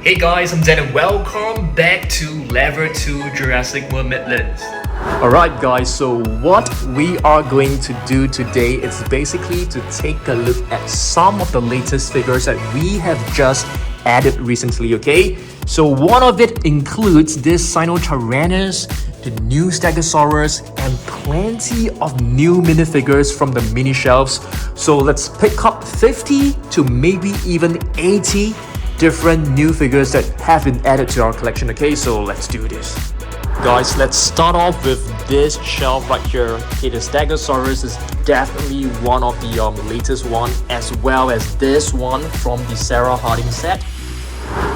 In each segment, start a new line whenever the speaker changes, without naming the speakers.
Hey guys, I'm Dan and welcome back to Level 2 Jurassic World Midlands.
Alright guys, so what we are going to do today is basically to take a look at some of the latest figures that we have just added recently, okay? So one of it includes this Sinotyrannus, the new Stegosaurus, and plenty of new minifigures from the mini shelves. So let's pick up 50 to maybe even 80 different new figures that have been added to our collection, okay? So let's do this. Guys, let's start off with this shelf right here. Okay, the Stegosaurus is definitely one of the latest one, as well as this one from the Sarah Harding set.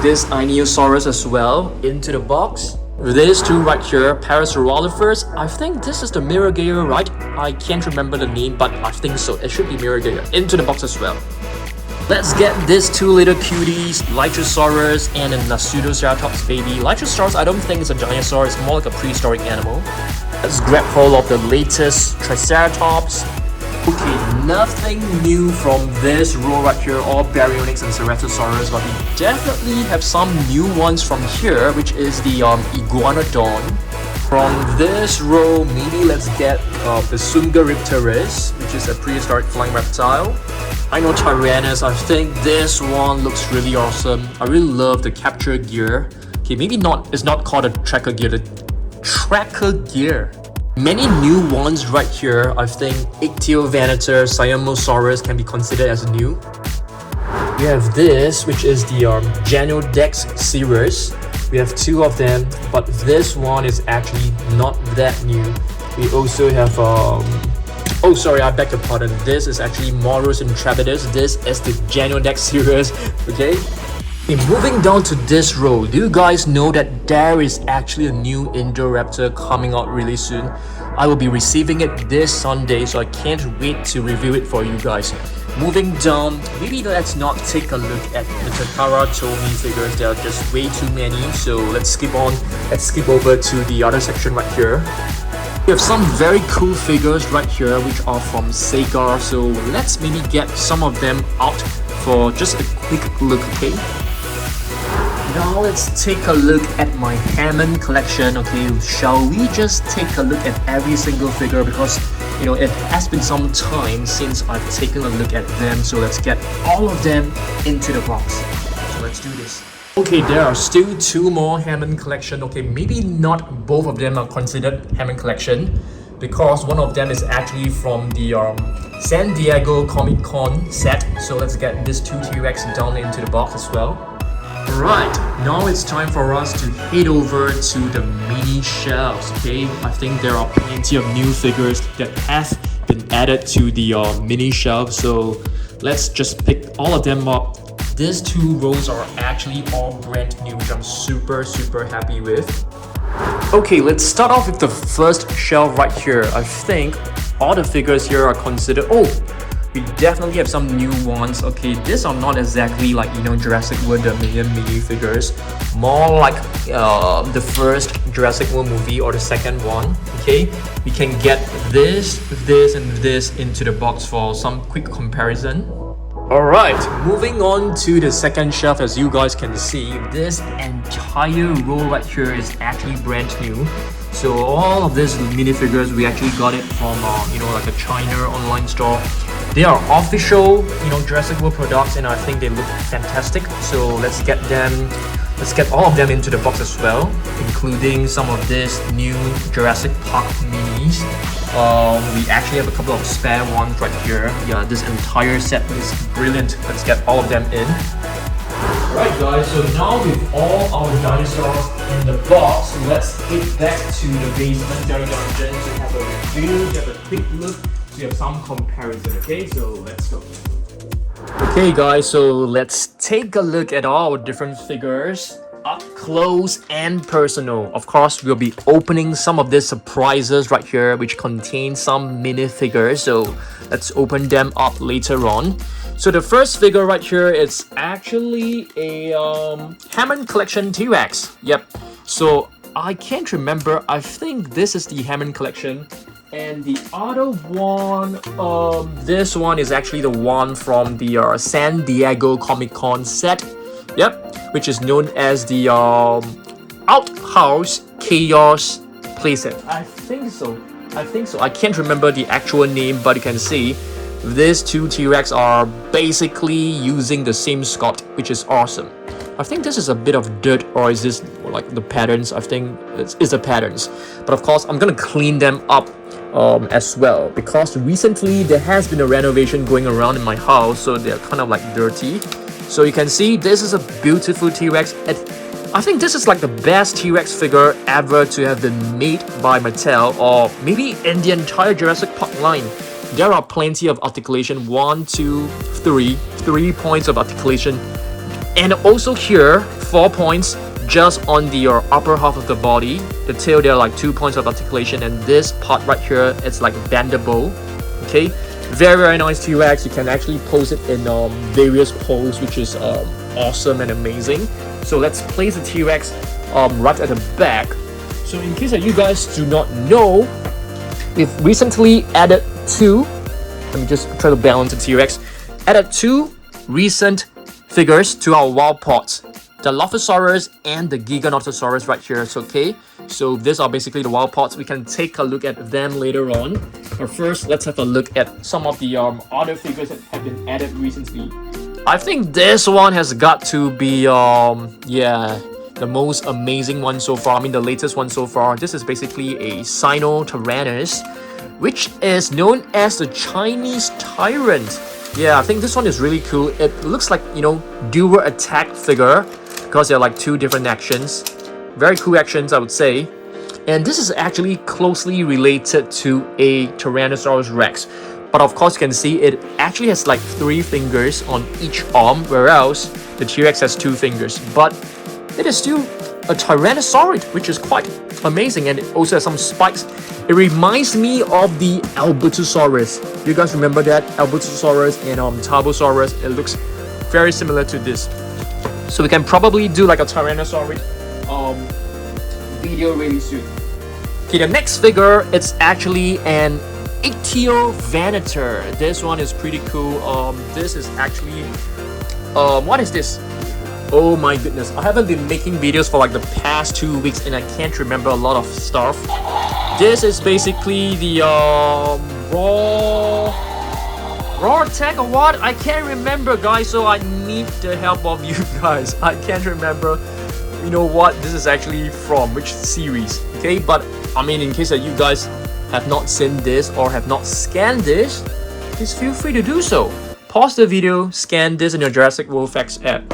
This Ionosaurus as well into the box. These two right here, Parasaurolophus. I think this is the Miragaia, right? I can't remember the name, but I think so. It should be Miragaia. Into the box as well. Let's get these two little cuties, Lytrosaurus and a Pseudoceratops baby. Lytrosaurus, I don't think it's a dinosaur, it's more like a prehistoric animal. Let's grab hold of the latest Triceratops. Okay, nothing new from this row right here, all Baryonyx and Ceratosaurus, but we definitely have some new ones from here, which is the Iguanodon. From this row, maybe let's get the Sungaripteris, which is a prehistoric flying reptile. Sinotyrannus, I think this one looks really awesome. I really love the capture gear. Okay, maybe not, it's not called a tracker gear, the tracker gear. Many new ones right here. I think Ichthyovanator, Siamosaurus can be considered as new. We have this, which is the Ganodex series. We have two of them, but this one is actually not that new. We also have oh sorry, I beg your pardon. This is actually Morus Intrepidus. This is the Ganodex series, okay? Moving down to this row, do you guys know that there is actually a new Indoraptor coming out really soon? I will be receiving it this Sunday, so I can't wait to review it for you guys. Moving down, maybe let's not take a look at the Takara Tomy figures. There are just way too many, so let's skip on. Let's skip over to the other section right here. We have some very cool figures right here which are from Sega, so let's maybe get some of them out for just a quick look, okay? Now let's take a look at my Hammond collection, okay? Shall we just take a look at every single figure, because you know it has been some time since I've taken a look at them, so let's get all of them into the box. So let's do this. Okay, there are still two more Hammond collection. Okay, maybe not both of them are considered Hammond collection, because one of them is actually from the San Diego Comic Con set. So let's get this two T-Rex down into the box as well. Alright, now it's time for us to head over to the mini shelves, okay? I think there are plenty of new figures that have been added to the mini shelf, so let's just pick all of them up. These two rows are actually all brand new, which I'm super happy with. Okay, let's start off with the first shelf right here. I think all the figures here are considered... Oh! We definitely have some new ones. Okay, these are not exactly like, you know, Jurassic World Dominion mini figures. More like the first Jurassic World movie or the second one. Okay, we can get this, and this into the box for some quick comparison. Alright, moving on to the second shelf. As you guys can see, this entire row right here is actually brand new. So all of these minifigures, we actually got it from you know, like a China online store. They are official, you know, Jurassic World products, and I think they look fantastic. So let's get all of them into the box as well, including some of this new Jurassic Park minis. We actually have a couple of spare ones right here. Yeah, this entire set is brilliant. Let's get all of them in. Alright guys, so now with all our dinosaurs in the box, let's head back to the basement Dairy Dungeon to have a review, to have a quick look, to have some comparison, okay? So let's go. Okay guys, so let's take a look at all our different figures, up close and personal. Of course, we'll be opening some of these surprises right here, which contain some minifigures, so let's open them up later on. So the first figure right here is actually a Hammond Collection T-Rex. Yep. So I can't remember. I think this is the Hammond Collection. And the other one, this one is actually the one from the San Diego Comic Con set. Yep. which is known as the Outhouse Chaos playset. I think so. I can't remember the actual name, but you can see these two T-Rex are basically using the same sculpt, which is awesome. I think this is a bit of dirt, or is this like the patterns? I think it's the patterns. But of course, I'm gonna clean them up as well, because recently there has been a renovation going around in my house, so they're kind of like dirty. So you can see this is a beautiful T-Rex. I think this is like the best T-Rex figure ever to have been made by Mattel, or maybe in the entire Jurassic Park line. There are plenty of articulation, 1, 2, 3 points of articulation, and also here 4 points just on the upper half of the body. The tail, there are like 2 points of articulation, and this part right here, it's like bendable. Okay, very nice T-Rex. You can actually pose it in various poses, which is awesome and amazing. So let's place the T-Rex right at the back. So in case that you guys do not know, we've recently added let me just try to balance the T-Rex, added 2 recent figures to our wild pots, the Dilophosaurus and the Giganotosaurus right here. So okay, so these are basically the wild pots. We can take a look at them later on, but first let's have a look at some of the other figures that have been added recently. I think this one has got to be the most amazing one so far. I mean, the latest one so far. This is basically a Sinotyrannus, which is known as the Chinese Tyrant. Yeah, I think this one is really cool. It looks like, you know, dual attack figure, because there are like 2 different actions. Very cool actions, I would say. And this is actually closely related to a Tyrannosaurus Rex. But of course, you can see it actually has like 3 fingers on each arm, whereas the T-Rex has 2 fingers. But it is still a Tyrannosaurid, which is quite amazing, and it also has some spikes. It reminds me of the Albertosaurus. You guys remember that? Albertosaurus and Tarbosaurus. It looks very similar to this. So we can probably do like a Tyrannosaurid video really soon. Okay, the next figure, it's actually an Ichthyovanitor. This one is pretty cool. This is actually what is this? Oh my goodness, I haven't been making videos for like the past 2 weeks, and I can't remember a lot of stuff. This is basically the raw attack or what? I can't remember, guys, so I need the help of you guys. I can't remember, you know what this is actually from, which series. Okay, but I mean, in case that you guys have not seen this or have not scanned this, please feel free to do so. Pause the video, scan this in your Jurassic World Facts app.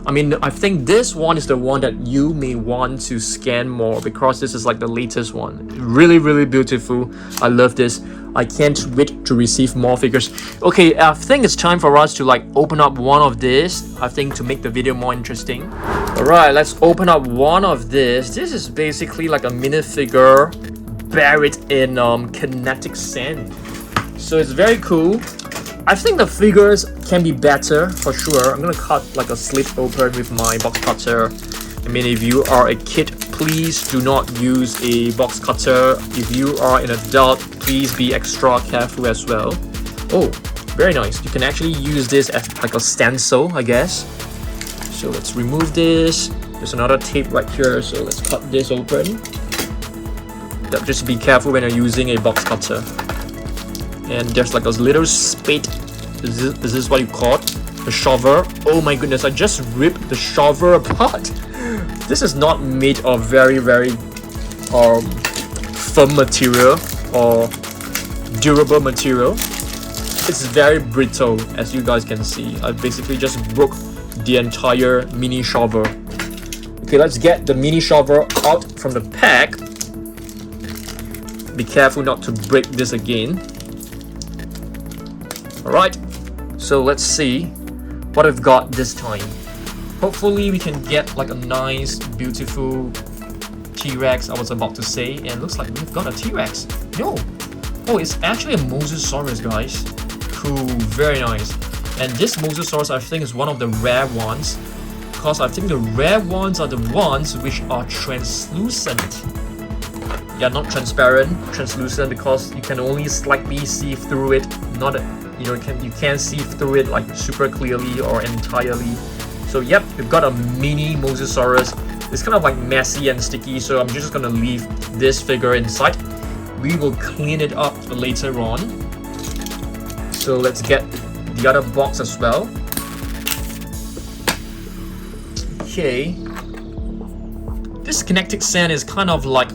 I mean, I think this one is the one that you may want to scan more, because this is like the latest one. Really beautiful. I love this. I can't wait to receive more figures. Okay, I think it's time for us to like open up one of this, I think, to make the video more interesting. Alright, let's open up one of this. This is basically like a minifigure buried in kinetic sand. So it's very cool. I think the figures can be better for sure. I'm gonna cut like a slit open with my box cutter. I mean, if you are a kid, please do not use a box cutter. If you are an adult, please be extra careful as well. Oh, very nice. You can actually use this as like a stencil, I guess. So let's remove this. There's another tape right here, so let's cut this open. Just be careful when you're using a box cutter. And there's like a little spade. Is this what you call it? The shovel. Oh my goodness, I just ripped the shovel apart. This is not made of very firm material or durable material. It's very brittle, as you guys can see. I basically just broke the entire mini shovel. Okay, let's get the mini shovel out from the pack. Be careful not to break this again. Alright, so let's see what I've got this time. Hopefully we can get like a nice, beautiful T-Rex, I was about to say, and it looks like we've got a T-Rex. No! Oh, it's actually a Mosasaurus, guys. Cool, very nice. And this Mosasaurus, I think, is one of the rare ones, because I think the rare ones are the ones which are translucent. Yeah, not transparent, translucent, because you can only slightly see through it, not, you know, you can't see through it like super clearly or entirely. So yep, we've got a mini Mosasaurus. It's kind of like messy and sticky, so I'm just gonna leave this figure inside. We will clean it up later on. So let's get the other box as well. Okay. This kinetic sand is kind of like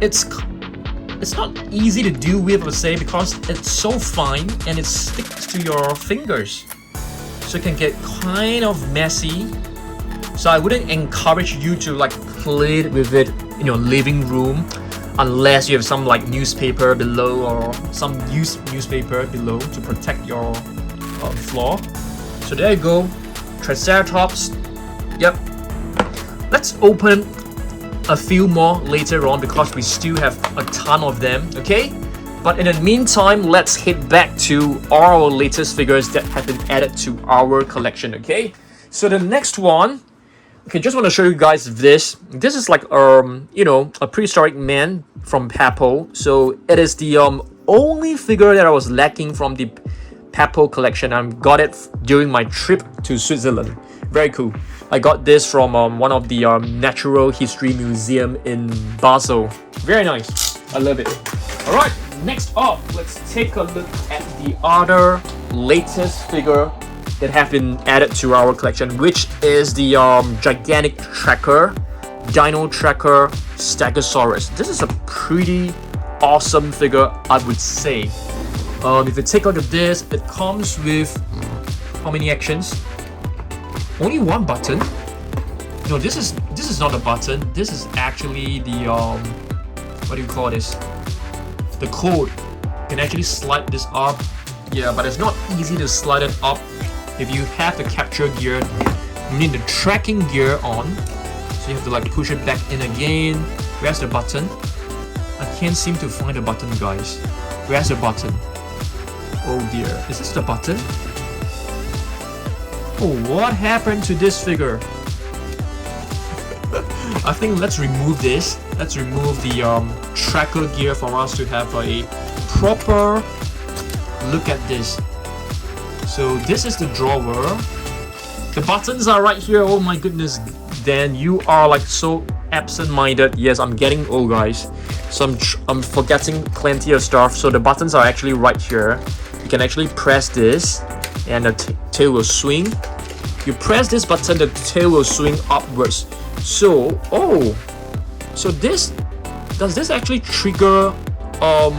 it's not easy to do with, I would say, because it's so fine and it sticks to your fingers, so it can get kind of messy. So I wouldn't encourage you to like play with it in your living room unless you have some like newspaper below or some used newspaper below to protect your floor. So there you go, Triceratops. Yep. Let's open a few more later on because we still have a ton of them, okay? But in the meantime, let's head back to our latest figures that have been added to our collection, okay? So the next one, okay, just want to show you guys this. This is like you know, a prehistoric man from Papo. So it is the only figure that I was lacking from the Papo collection. I got it during my trip to Switzerland. Very cool. I got this from one of the Natural History Museum in Basel. Very nice. I love it. All right, next up, let's take a look at the other latest figure that have been added to our collection, which is the gigantic tracker, Dino Tracker Stegosaurus. This is a pretty awesome figure, I would say. If you take a look at this, it comes with how many actions? Only one button. No, this is not a button. This is actually the what do you call this? The code. You can actually slide this up. Yeah, but it's not easy to slide it up. If you have the capture gear, you need the tracking gear on. So you have to like push it back in again. Where's the button? I can't seem to find the button, guys. Where's the button? Oh dear. Is this the button? Oh, what happened to this figure? I think let's remove this. Let's remove the tracker gear for us to have a proper look at this. So this is the drawer. The buttons are right here. Oh my goodness, Dan, you are like so absent-minded. Yes, I'm getting old, guys. So I'm forgetting plenty of stuff. So the buttons are actually right here. You can actually press this and the tail will swing. You press this button, the tail will swing upwards. So, so does this actually trigger, oh,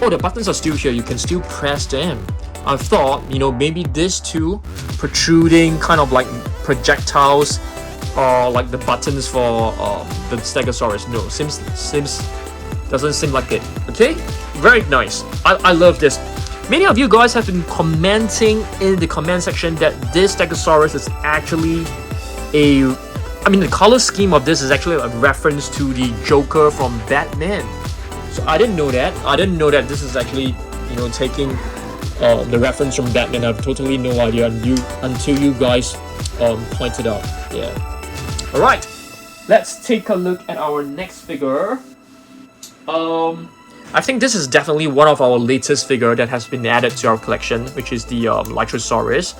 the buttons are still here, you can still press them. I thought, you know, maybe these two protruding kind of like projectiles are like the buttons for the Stegosaurus. No, doesn't seem like it. Okay, very nice. I love this. Many of you guys have been commenting in the comment section that this Stegosaurus is actually the color scheme of this is actually a reference to the Joker from Batman. So I didn't know that. I didn't know that this is actually, you know, taking the reference from Batman. I have totally no idea until you guys pointed out. Yeah. All right, let's take a look at our next figure. I think this is definitely one of our latest figure that has been added to our collection, which is the Lytrosaurus.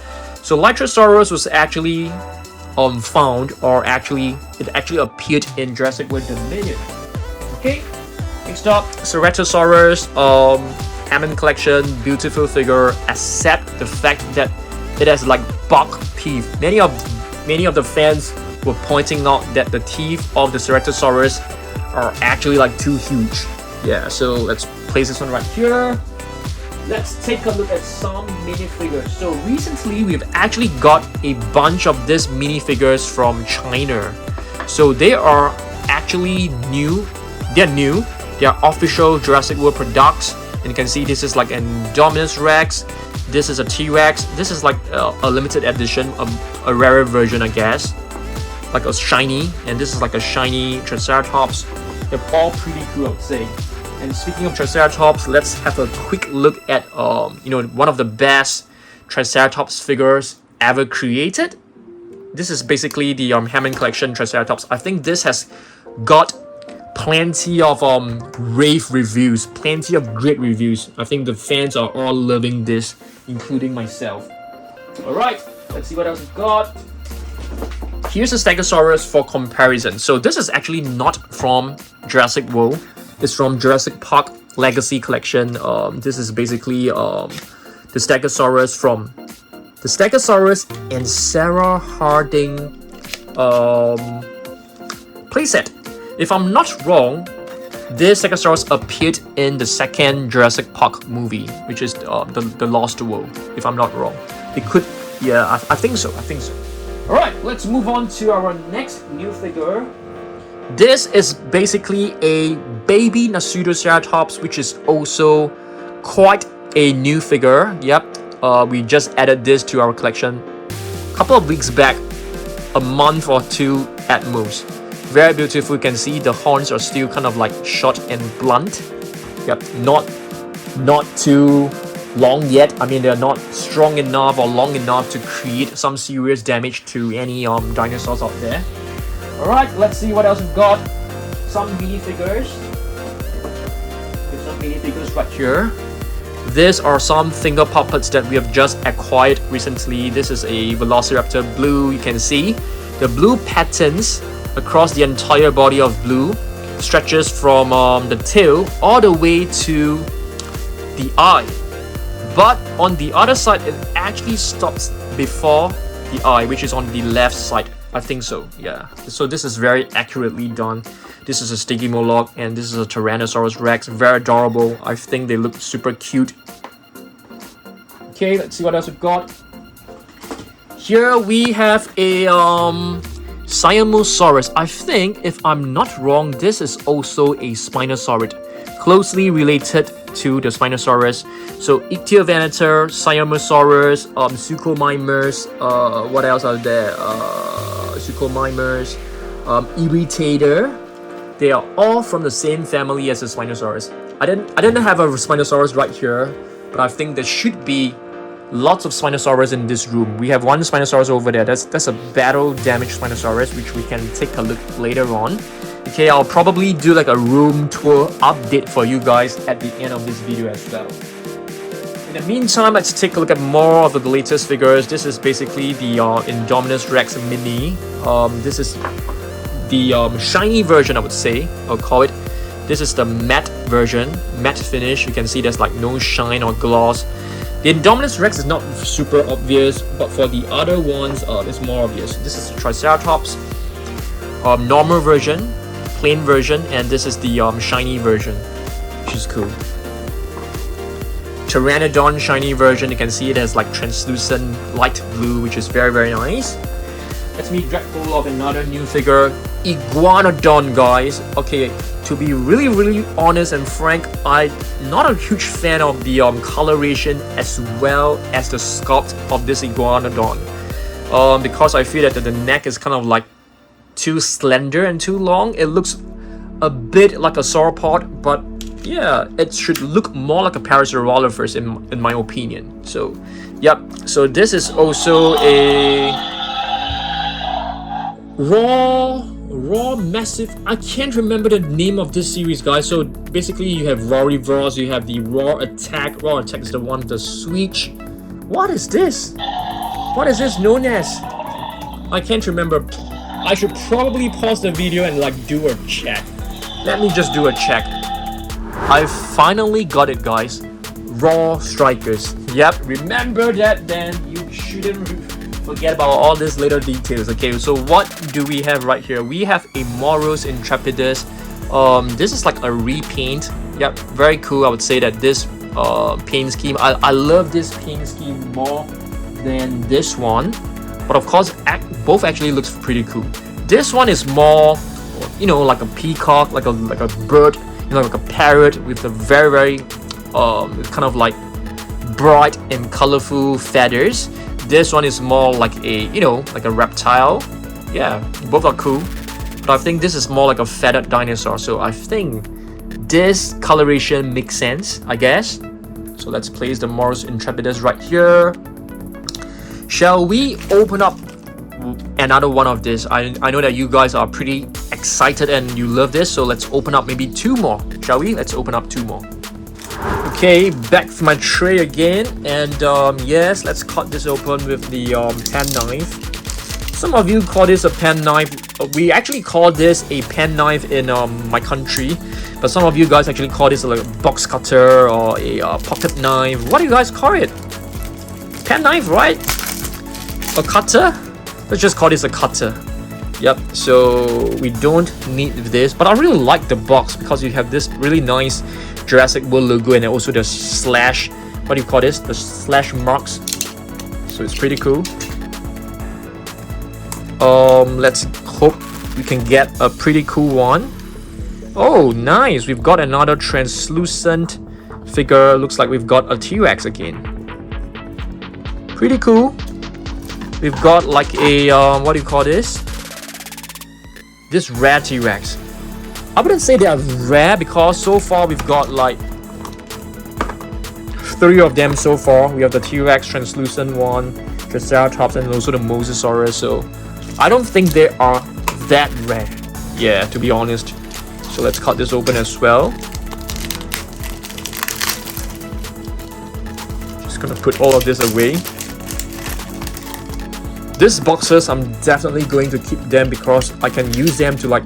So Lytrosaurus was actually found, or it actually appeared in Jurassic World Dominion. Okay, next up, Ceratosaurus, Hammond collection, beautiful figure, except the fact that it has like buck teeth. Many of the fans were pointing out that the teeth of the Ceratosaurus are actually like too huge. Yeah, so let's place this one right here. Let's take a look at some minifigures. So recently we've actually got a bunch of these minifigures from China. So they are actually new. They're new. They are official Jurassic World products. And you can see this is like an Indominus Rex. This is a T-Rex. This is like a limited edition, a rarer version, I guess. Like a shiny. And this is like a shiny Triceratops. They're all pretty cool, I would say. And speaking of Triceratops, let's have a quick look at one of the best Triceratops figures ever created. This is basically the Hammond collection Triceratops. I think this has got plenty of rave reviews, plenty of great reviews. I think the fans are all loving this, including myself. Alright, let's see what else we've got. Here's a Stegosaurus for comparison. So this is actually not from Jurassic World. It's from Jurassic Park Legacy Collection. This is basically the Stegosaurus from the Stegosaurus and Sarah Harding playset. If I'm not wrong, this Stegosaurus appeared in the second Jurassic Park movie, which is the Lost World. If I'm not wrong, it could. Yeah, I think so. All right, let's move on to our next new figure. This is basically a baby Nasutoceratops, which is also quite a new figure. Yep, we just added this to our collection a couple of weeks back, a month or two at most. Very beautiful. You can see the horns are still kind of like short and blunt. Yep, not too long yet. I mean, they're not strong enough or long enough to create some serious damage to any dinosaurs out there. Alright, let's see what else we've got. Some minifigures. There's some minifigures right here. These are some finger puppets that we have just acquired recently. This is a Velociraptor blue. You can see the blue patterns across the entire body of blue stretches from the tail all the way to the eye. But on the other side, it actually stops before the eye, which is on the left side. I think so, yeah. So this is very accurately done. This is a Stygimoloch and this is a Tyrannosaurus Rex. Very adorable. I think they look super cute. Okay, let's see what else we've got. Here we have a Siamosaurus. I think, if I'm not wrong, this is also a Spinosaurid, closely related to the Spinosaurus. So Ichthyovenator, Siamosaurus, Suchomimus, what else are there? Suchomimus, Irritator. They are all from the same family as the Spinosaurus. I didn't have a Spinosaurus right here, but I think there should be lots of Spinosaurus in this room. We have one Spinosaurus over there. That's a battle damaged Spinosaurus, which we can take a look later on. Okay, I'll probably do like a room tour update for you guys at the end of this video as well. In the meantime, let's take a look at more of the latest figures. This is basically the Indominus Rex Mini. This is the shiny version, I would say. I'll call it. This is the matte version, matte finish. You can see there's like no shine or gloss. The Indominus Rex is not super obvious, but for the other ones, it's more obvious. This is the Triceratops, normal version, plain version, and this is the shiny version, which is cool. Pteranodon shiny version, you can see it has like translucent light blue, which is very, very nice. Let me grab hold of another new figure, Iguanodon, guys. Okay, to be really, really honest and frank, I'm not a huge fan of the coloration as well as the sculpt of this Iguanodon. Because I feel that the neck is kind of like too slender and too long. It looks a bit like a sauropod, but yeah, it should look more like a Parasaurolophus in my opinion. So, yep. So this is also a raw massive. I can't remember the name of this series, guys. So basically, you have Rorivores, you have the Raw Attack. Raw Attack is the one with the switch. What is this? What is this known as? I can't remember. I should probably pause the video and like do a check. Let me just do a check. I finally got it, guys. Raw Strikers. Yep, remember that then. You shouldn't forget about all these little details. Okay, so what do we have right here? We have a Moros Intrepidus. This is like a repaint. Yep, very cool. I would say that this paint scheme, I love this paint scheme more than this one. But of course, both actually looks pretty cool. This one is more, you know, like a peacock, like a bird, you know, like a parrot with a very, very kind of like bright and colorful feathers. This one is more like a, you know, like a reptile. Yeah, both are cool. But I think this is more like a feathered dinosaur. So I think this coloration makes sense, I guess. So let's place the Moros Intrepidus right here. Shall we open up another one of this? I know that you guys are pretty excited and you love this, so let's open up maybe 2 more, shall we? Let's open up 2 more. Okay, back to my tray again, and yes, let's cut this open with the pen knife. Some of you call this a pen knife. We actually call this a pen knife in my country, but some of you guys actually call this like a box cutter or a pocket knife. What do you guys call it? Pen knife, right? A cutter? Let's just call this a cutter. Yep, so we don't need this, but I really like the box because you have this really nice Jurassic World logo and also the slash, what do you call this? The slash marks. So it's pretty cool. Let's hope we can get a pretty cool one. Oh, nice. We've got another translucent figure. Looks like we've got a T-Rex again. Pretty cool. We've got like a, what do you call this? This rare T-Rex. I wouldn't say they are rare because so far we've got like 3 of them so far. We have the T-Rex, translucent one, Triceratops, and also the Mosasaurus. So I don't think they are that rare. Yeah, to be honest. So let's cut this open as well. Just gonna put all of this away. These boxes, I'm definitely going to keep them because I can use them to like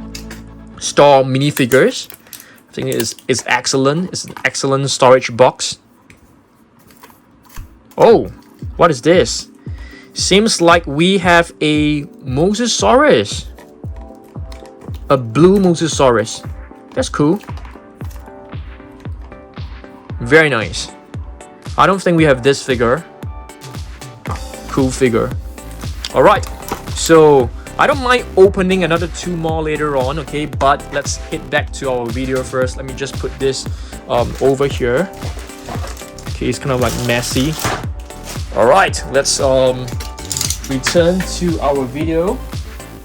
store minifigures. I think it's excellent. It's an excellent storage box. Oh, what is this? Seems like we have a Mosasaurus. A blue Mosasaurus. That's cool. Very nice. I don't think we have this figure. Cool figure. Alright, so I don't mind opening another 2 more later on, okay? But let's head back to our video first. Let me just put this over here. Okay, it's kind of like messy. Alright, let's return to our video.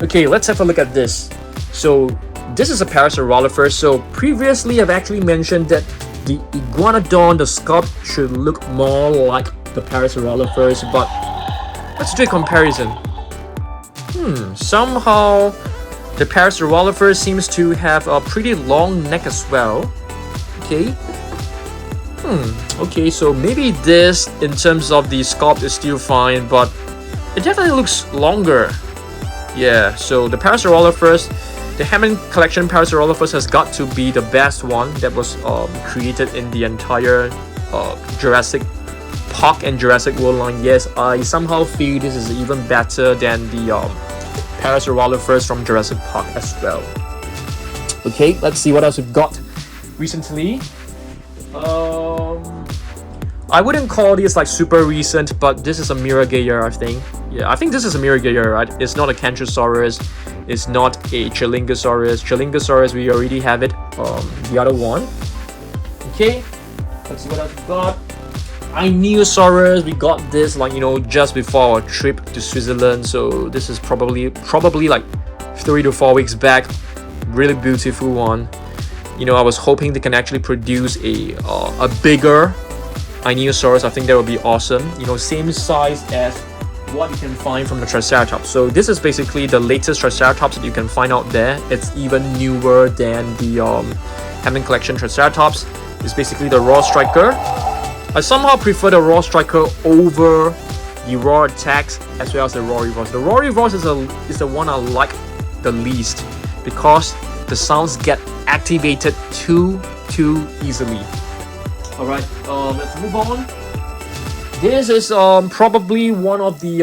Okay, let's have a look at this. So this is a Parasaurolophus. So previously I've actually mentioned that the Iguanodon, the sculpt should look more like the Parasaurolophus, but let's do a comparison. Somehow the Parasaurolophus seems to have a pretty long neck as well. Okay. Okay, so maybe this in terms of the sculpt is still fine, but it definitely looks longer. Yeah, so the Parasaurolophus, the Hammond Collection Parasaurolophus has got to be the best one that was created in the entire Jurassic Park and Jurassic World line. Yes, I somehow feel this is even better than the Parasaurolophus from Jurassic Park as well. Okay, let's see what else we've got recently. I wouldn't call this like super recent, but this is a Miragaia, I think. Yeah, I think this is a Miragaia, right? It's not a Kentrosaurus. It's not a Chilingosaurus. Chilingosaurus, we already have it. The other one. Okay, let's see what else we've got. Ionosaurus, we got this like, you know, just before our trip to Switzerland. So this is probably like 3 to 4 weeks back. Really beautiful one. You know, I was hoping they can actually produce a bigger Ionosaurus. I think that would be awesome. You know, same size as what you can find from the Triceratops. So this is basically the latest Triceratops that you can find out there. It's even newer than the Hammond Collection Triceratops. It's basically the Raw Striker. I somehow prefer the Raw Striker over the Roartax as well as the Roarivores. The Roarivores is the one I like the least because the sounds get activated too easily. Alright, let's move on. This is probably one of the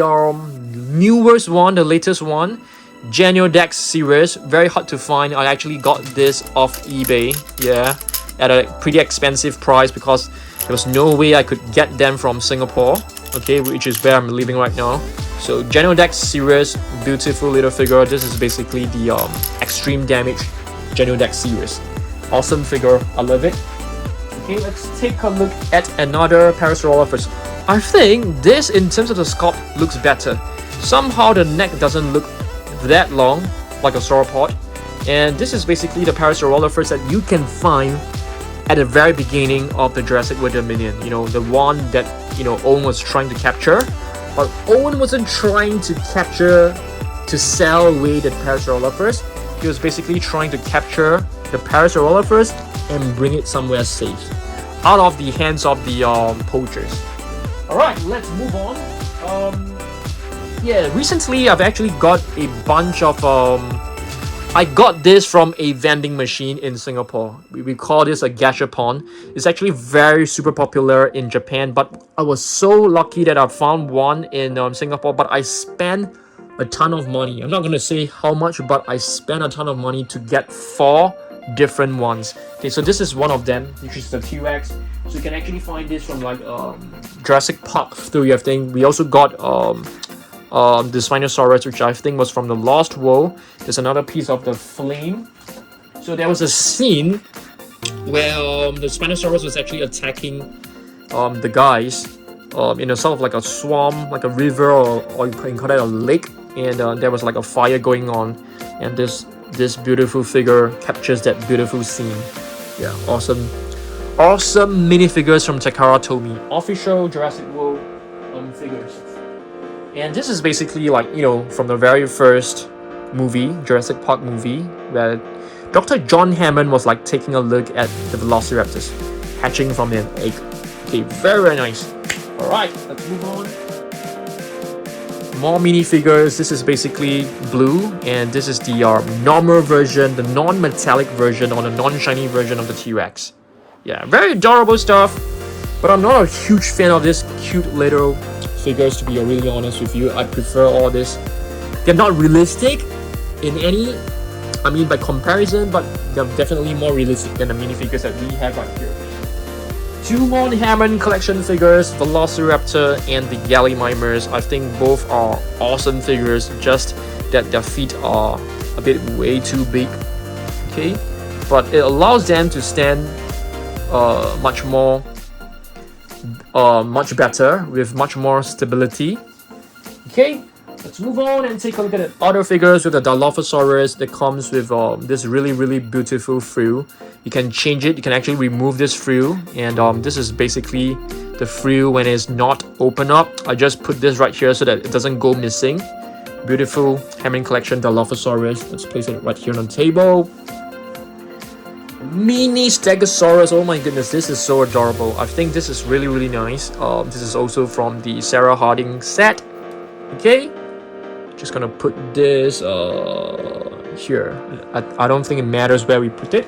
newest one, the latest one. Geniodex series, very hard to find. I actually got this off eBay, yeah, at a pretty expensive price because there was no way I could get them from Singapore, okay, which is where I'm living right now. So Geniodex series, beautiful little figure. This is basically the extreme damage Geniodex series. Awesome figure, I love it. Okay, let's take a look at another Parasaurolophus. I think this, in terms of the sculpt, looks better. Somehow the neck doesn't look that long, like a sauropod. And this is basically the Parasaurolophus that you can find at the very beginning of the Jurassic World Dominion. You know, the one that, you know, Owen was trying to capture. But Owen wasn't trying to capture to sell away the Parasaurolophus. He was basically trying to capture the Parasaurolophus and bring it somewhere safe, out of the hands of the poachers. Alright, let's move on. Yeah, recently I've actually got a bunch of I got this from a vending machine in Singapore. We call this a gashapon. It's actually very super popular in Japan, but I was so lucky that I found one in Singapore, but I spent a ton of money. I'm not gonna say how much, but I spent a ton of money to get 4 different ones. Okay, so this is one of them, which is the T-Rex. So you can actually find this from like Jurassic Park 3, I think. We also got the Spinosaurus, which I think was from the Lost World. There's another piece of the Flame. So there was a scene where the Spinosaurus was actually attacking the guys in a sort of like a swamp, like a river, or you can call it a lake, and there was like a fire going on, and this beautiful figure captures that beautiful scene. Yeah, awesome minifigures from Takara Tomy, official Jurassic World figures. And this is basically like, you know, from the very first movie, Jurassic Park movie, where Dr. John Hammond was like taking a look at the Velociraptors hatching from an egg. Okay, very nice. Alright, let's move on. More minifigures. This is basically blue, and this is the normal version, the non-metallic version, or the non-shiny version of the T-Rex. Yeah, very adorable stuff, but I'm not a huge fan of this cute little figures, to be really honest with you. I prefer all this. They're not realistic in any, I mean by comparison, but they're definitely more realistic than the minifigures that we have right here. 2 more Hammond collection figures, Velociraptor and the Gallimimus. I think both are awesome figures, just that their feet are a bit way too big. Okay, but it allows them to stand much better, with much more stability. Okay, let's move on and take a look at the other figures with the Dilophosaurus that comes with this really beautiful frill. You can change it, you can actually remove this frill, and this is basically the frill when it's not open up. I just put this right here so that it doesn't go missing. Beautiful Hammond collection Dilophosaurus. Let's place it right here on the table. Mini Stegosaurus. Oh my goodness, this is so adorable. I think this is really nice. This is also from the Sarah Harding set. Okay, just gonna put this here. I don't think it matters where we put it.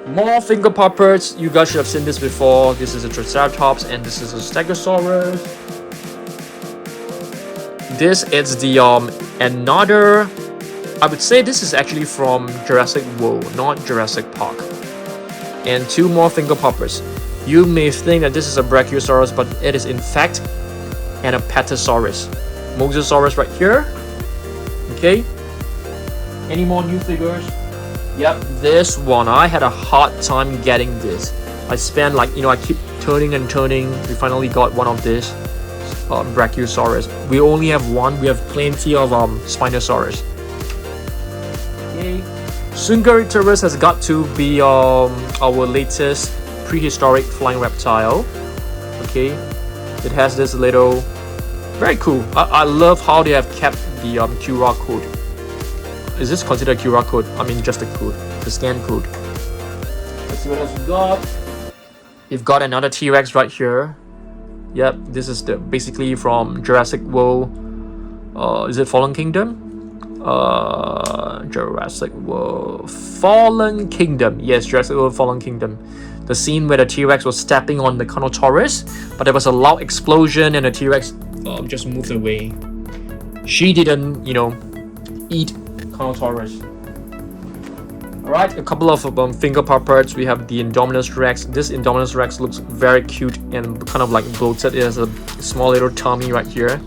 More finger puppets. You guys should have seen this before. This is a Triceratops, and this is a Stegosaurus. This is the another, I would say this is actually from Jurassic World, not Jurassic Park. And 2 more finger poppers. You may think that this is a Brachiosaurus, but it is in fact an Apatosaurus. Mosasaurus right here. Okay. Any more new figures? Yep, this one. I had a hard time getting this. I spent like, you know, I keep turning and turning. We finally got one of this Brachiosaurus. We only have one. We have plenty of Spinosaurus. Okay. Tsungaritosaurus has got to be our latest prehistoric flying reptile. Okay, it has this little, very cool. I love how they have kept the QR code. Is this considered a QR code? I mean just a code, the scan code. Let's see what else we got. We've got another T-Rex right here. Yep, this is the basically from Jurassic World. Is it Fallen Kingdom? Jurassic World Fallen Kingdom. Yes, Jurassic World Fallen Kingdom. The scene where the T-Rex was stepping on the Carnotaurus, but there was a loud explosion and the T-Rex just moved away. She didn't, you know, eat Carnotaurus. Alright, a couple of finger puppets. We have the Indominus Rex. This Indominus Rex looks very cute and kind of like bloated. It has a small little tummy right here.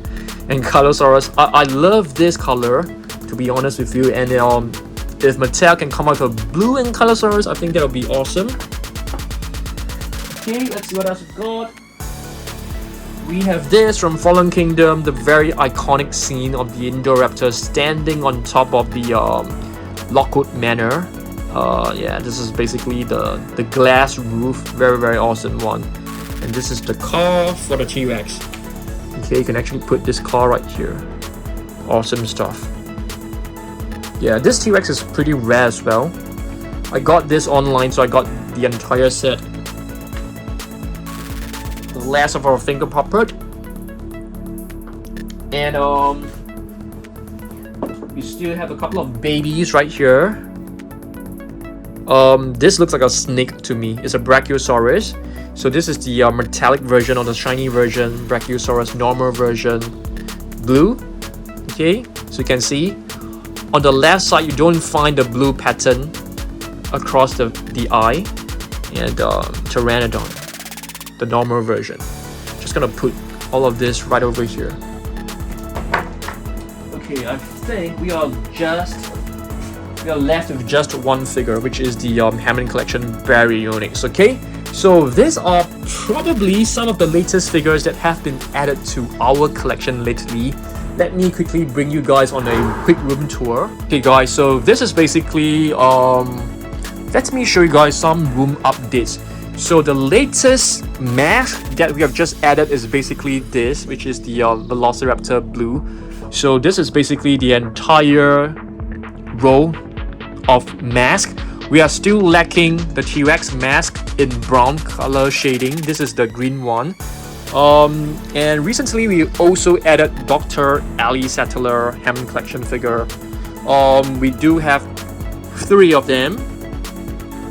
And Carnosaurus. I love this color, to be honest with you. And if Mattel can come out with a blue and Carnosaurus, I think that would be awesome. Okay, let's see what else we got. We have this from Fallen Kingdom, the very iconic scene of the Indoraptor standing on top of the Lockwood Manor. Yeah, this is basically the glass roof, very awesome one. And this is the car for the T-Rex. Okay, you can actually put this car right here. Awesome stuff. Yeah, this T-Rex is pretty rare as well. I got this online, so I got the entire set. The last of our finger puppet. And we still have a couple of babies right here. This looks like a snake to me. It's a Brachiosaurus. So this is the metallic version or the shiny version, Brachiosaurus normal version, blue. Okay, so you can see on the left side you don't find the blue pattern across the eye, and Pteranodon, the normal version. Just gonna put all of this right over here. Okay, I think we are left with just one figure, which is the Hammond Collection Baryonyx. Okay, so these are probably some of the latest figures that have been added to our collection lately. Let me quickly bring you guys on a quick room tour. Okay guys, so this is basically let me show you guys some room updates. So the latest mask that we have just added is basically this, which is the Velociraptor Blue. So this is basically the entire row of mask. We are still lacking the T-Rex mask in brown color shading. This is the green one. And recently we also added Dr. Ali Sattler Hammond Collection figure. We do have 3 of them,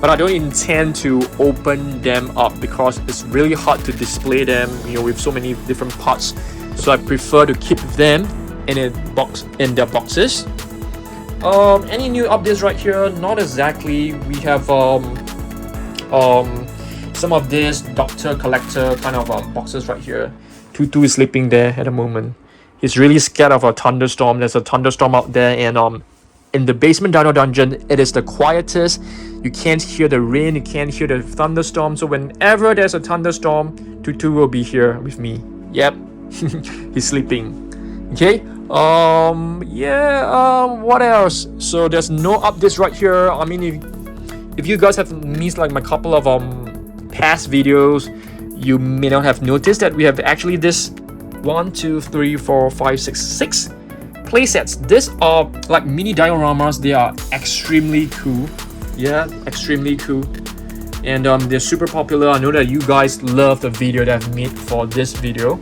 but I don't intend to open them up because it's really hard to display them, you know, with so many different parts. So I prefer to keep them in their boxes. Any new updates right here? Not exactly. We have some of this Doctor Collector kind of boxes right here. Tutu is sleeping there at the moment. He's really scared of a thunderstorm. There's a thunderstorm out there, and in the basement Dino Dungeon, it is the quietest. You can't hear the rain, you can't hear the thunderstorm. So whenever there's a thunderstorm, Tutu will be here with me. Yep, he's sleeping. Okay. What else? So there's no updates right here. I mean, if you guys have missed like my couple of past videos, you may not have noticed that we have actually this 1, 2, 3, 4, 5, 6 playsets. These are like mini dioramas. They are extremely cool. Yeah, extremely cool. And they're super popular. I know that you guys love the video that I've made for this video.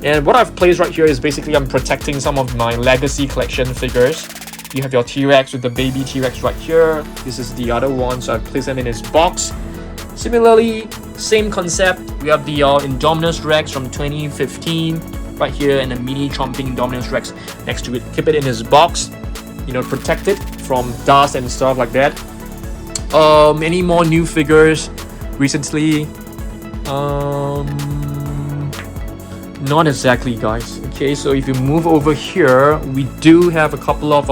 And what I've placed right here is basically I'm protecting some of my legacy collection figures. You have your T-Rex with the baby T-Rex right here. This is the other one, so I placed them in his box. Similarly, same concept. We have the Indominus Rex from 2015 right here, and a mini chomping Indominus Rex next to it. Keep it in his box, you know, protect it from dust and stuff like that. Any more new figures recently? Not exactly, guys. Okay, so if you move over here, we do have a couple of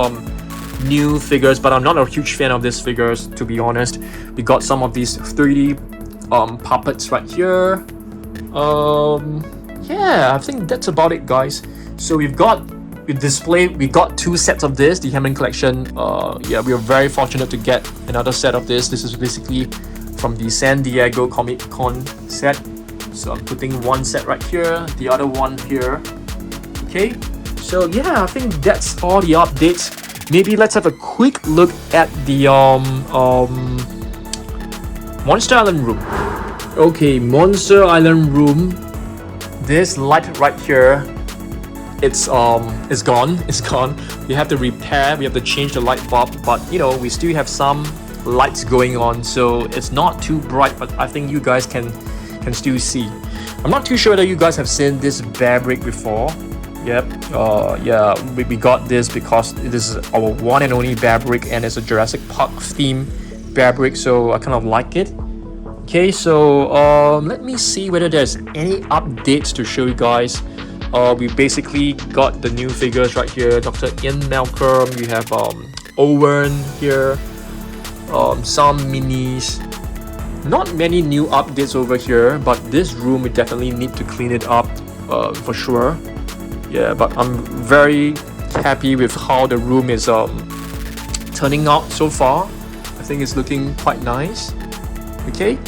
new figures, but I'm not a huge fan of these figures, to be honest. We got some of these 3D puppets right here. Yeah, I think that's about it, guys. So we got 2 sets of this, the Hammond Collection. Yeah, we are very fortunate to get another set of this. This is basically from the San Diego Comic Con set. So I'm putting one set right here, the other one here. Okay, so yeah, I think that's all the updates. Maybe let's have a quick look at the Monster Island room. Okay, Monster Island room. This light right here, it's gone. We have to repair, we have to change the light bulb, but you know, we still have some lights going on, so it's not too bright, but I think you guys can still see. I'm not too sure whether you guys have seen this bear brick before. Yep. Yeah, we got this because this is our one and only bear brick, and it's a Jurassic Park theme bear brick, so I kind of like it. Okay, so let me see whether there's any updates to show you guys. We basically got the new figures right here. Dr. Ian Malcolm, you have Owen here, some minis. Not many new updates over here, but this room we definitely need to clean it up for sure. Yeah, but I'm very happy with how the room is turning out so far. I think it's looking quite nice. Okay,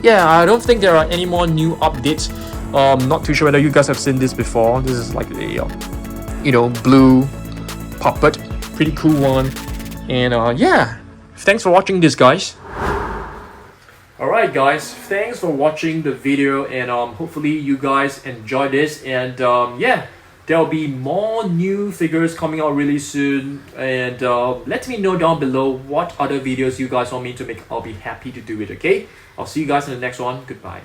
yeah, I don't think there are any more new updates. Not too sure whether you guys have seen this before. This is like a you know, blue puppet pretty cool one. And yeah, thanks for watching this, guys. Alright guys, thanks for watching the video, and hopefully you guys enjoyed this, and yeah, there'll be more new figures coming out really soon, and let me know down below what other videos you guys want me to make. I'll be happy to do it, okay? I'll see you guys in the next one. Goodbye.